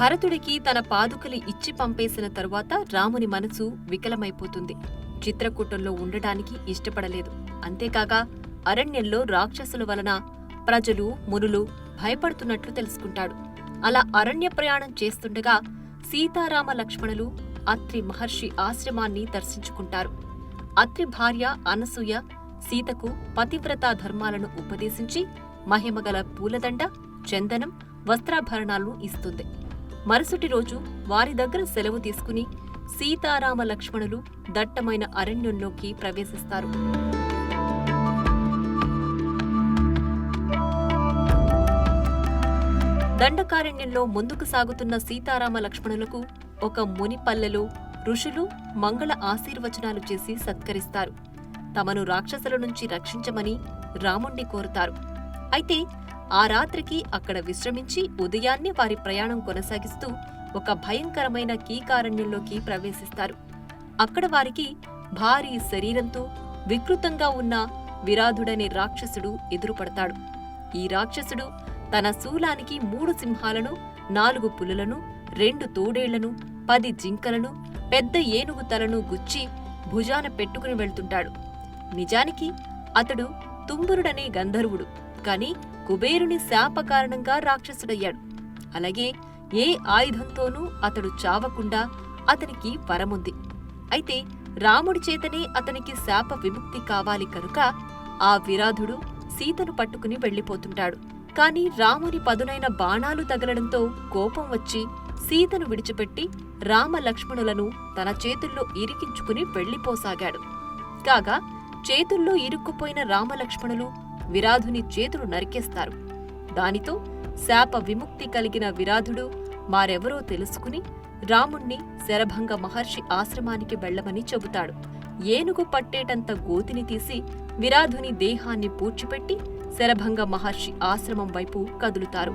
భరతుడికి తన పాదుకలు ఇచ్చి పంపేసిన తరువాత రాముని మనసు వికలమైపోతుంది. చిత్రకూటంలో ఉండటానికి ఇష్టపడలేదు. అంతేకాక అరణ్యంలో రాక్షసుల వలన ప్రజలు మునులు భయపడుతున్నట్లు తెలుసుకుంటాడు. అలా అరణ్య ప్రయాణం చేస్తుండగా సీతారామ లక్ష్మణులు అత్రి మహర్షి ఆశ్రమాన్ని దర్శించుకుంటారు. అత్రి భార్య అనసూయ సీతకు పతివ్రతా ధర్మాలను ఉపదేశించి మహిమగల పూలదండ, చందనం, వస్త్రాభరణాలను ఇస్తుంది. మరుసటి రోజు వారి దగ్గర సెలవు తీసుకుని సీతారామ లక్ష్మణులు దట్టమైన అరణ్యంలోకి ప్రవేశిస్తారు. దండకారణ్యంలో ముందుకు సాగుతున్న సీతారామ లక్ష్మణులకు ఒక మునిపల్లెలో ఋషులు మంగళ ఆశీర్వచనాలు చేసి సత్కరిస్తారు. తమను రాక్షసుల నుంచి రక్షించమని రాముణ్ణి కోరుతారు. అయితే ఆ రాత్రికి అక్కడ విశ్రమించి ఉదయాన్నే వారి ప్రయాణం కొనసాగిస్తూ ఒక భయంకరమైన కీకారణ్యంలోకి ప్రవేశిస్తారు. అక్కడ వారికి భారీ శరీరంతో వికృతంగా ఉన్న విరాధుడనే రాక్షసుడు ఎదురుపడతాడు. ఈ రాక్షసుడు తన శూలానికి 3 సింహాలను, 4 పులులను, 2 తోడేళ్లను, 10 జింకలను, పెద్ద ఏనుగు తలను గుచ్చి భుజాన పెట్టుకుని వెళ్తుంటాడు. నిజానికి అతడు తుంబురుడనే గంధర్వుడు, కాని కుబేరుని శాప కారణంగా రాక్షసుడయ్యాడు. అలాగే ఏ ఆయుధంతోనూ అతడు చావకుండా అతనికి వరముంది. అయితే రాముడి చేతనే అతనికి శాప విముక్తి కావాలి కనుక ఆ విరాధుడు సీతను పట్టుకుని వెళ్లిపోతుంటాడు. కాని రాముని పదునైన బాణాలు తగలడంతో కోపం వచ్చి సీతను విడిచిపెట్టి రామ లక్ష్మణులను తన చేతుల్లో ఇరికించుకుని వెళ్లిపోసాగాడు. కాగా చేతుల్లో ఇరుక్కుపోయిన రామలక్ష్మణులు విరాధుని చేతులు నరికేస్తారు. దానితో శాప విముక్తి కలిగిన విరాధుడు మారెవరో తెలుసుకుని రాముణ్ణి శరభంగ మహర్షి ఆశ్రమానికి వెళ్లమని చెబుతాడు. ఏనుగు పట్టేటంత గోతిని తీసి విరాధుని దేహాన్ని పూడ్చిపెట్టి శరభంగ మహర్షి ఆశ్రమం వైపు కదులుతారు.